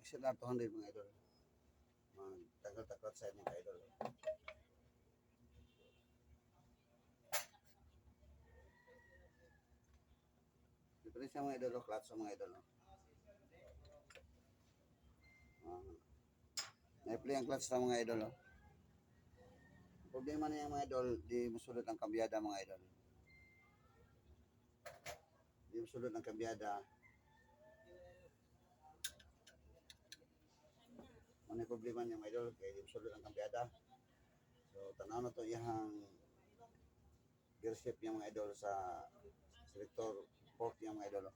XLR 200 mga idol. Tagal-taklat sa mga idol. Diferensya mga idol, clutch sa mga idol. Naipli ang clutch sa mga idol. Problema na yung mga idol, di masulot ang kambyada mga idol. Di masulot ang kambyada. Ano yung problema niya mga idol, kaya di masulot ang kambyada. So, tanaw na to yung gear shift yung mga idol sa selector port yung mga idol.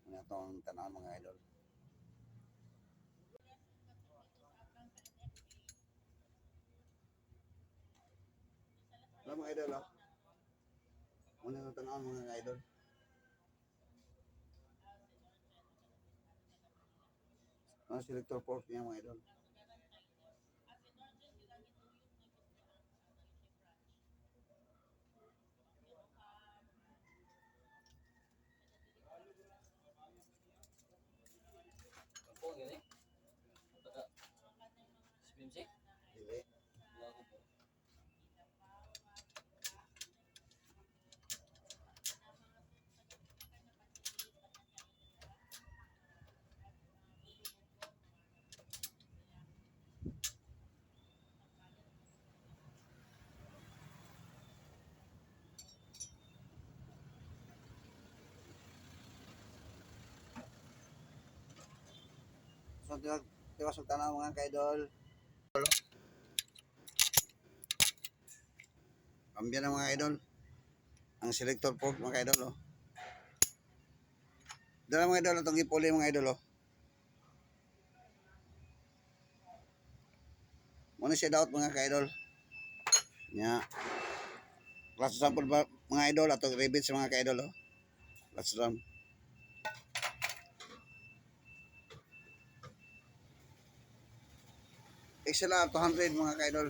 Ano itong tanaw mga idol. Alam mga idol, ano yung tanaw mga idol. Ang selector port niya mga idol. Dili. So, tiwas ang tanaw mga kaidol. Kambya na mga idol. Ang selector port mga idol. Dala mga idol, itong ipuli mga idol. Muna siya daot mga ka-idol. Nya. Clutch sample ba mga idol atong rivets mga ka-idol. Clutch ram. XLR 200 mga ka-idol.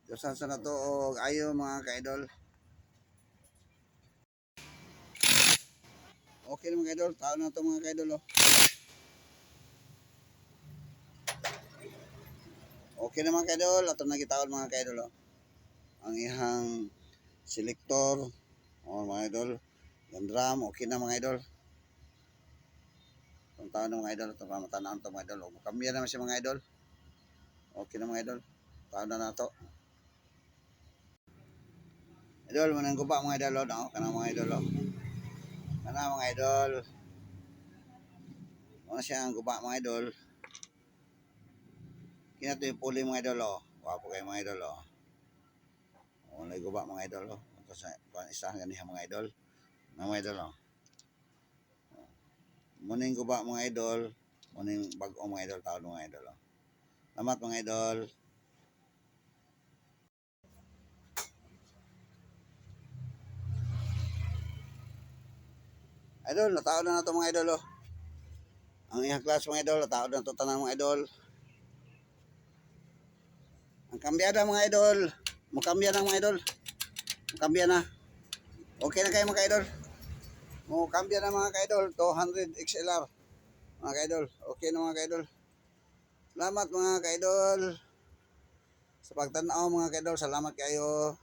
Diyosan sa na to o ayo mga ka-idol. Okay na mga idol, tao na to mga ka-idol. Okay na mga ka-idol, ato na gitaon mga ka-idol. Ang ihang selector mga idol. Yung drum, okay na mga idol. Itong tao na mga idol, itong pamatanaan to mga idol. Kambiya naman siya mga idol. Okay na mga idol, tao na to. Idol, manang guba mga idol, no? Kana mga idol, kana mga idol. Ano siya ang guba mga idol. Kina to yung puli mga idol, Wapo kayo mga idol, Wala guba mga idol, Kasi isahan ganihan mga idol. Na mga idol, Muning guba mga idol, muning bag-o mga idol, taon mga idol, Salamat mga idol. Idol, nataon na ito mga idol, Ang iyang class mga idol, nataon na ito tanang mga idol. Ang kambyada mga idol, mukambya na mga idol. Mukambya na. Okay na kayo mga idol. Mukambya na mga idol, 200 XLR. Mga idol, okay na mga idol. Salamat mga idol. Sa pagtanaw mga idol, salamat kayo.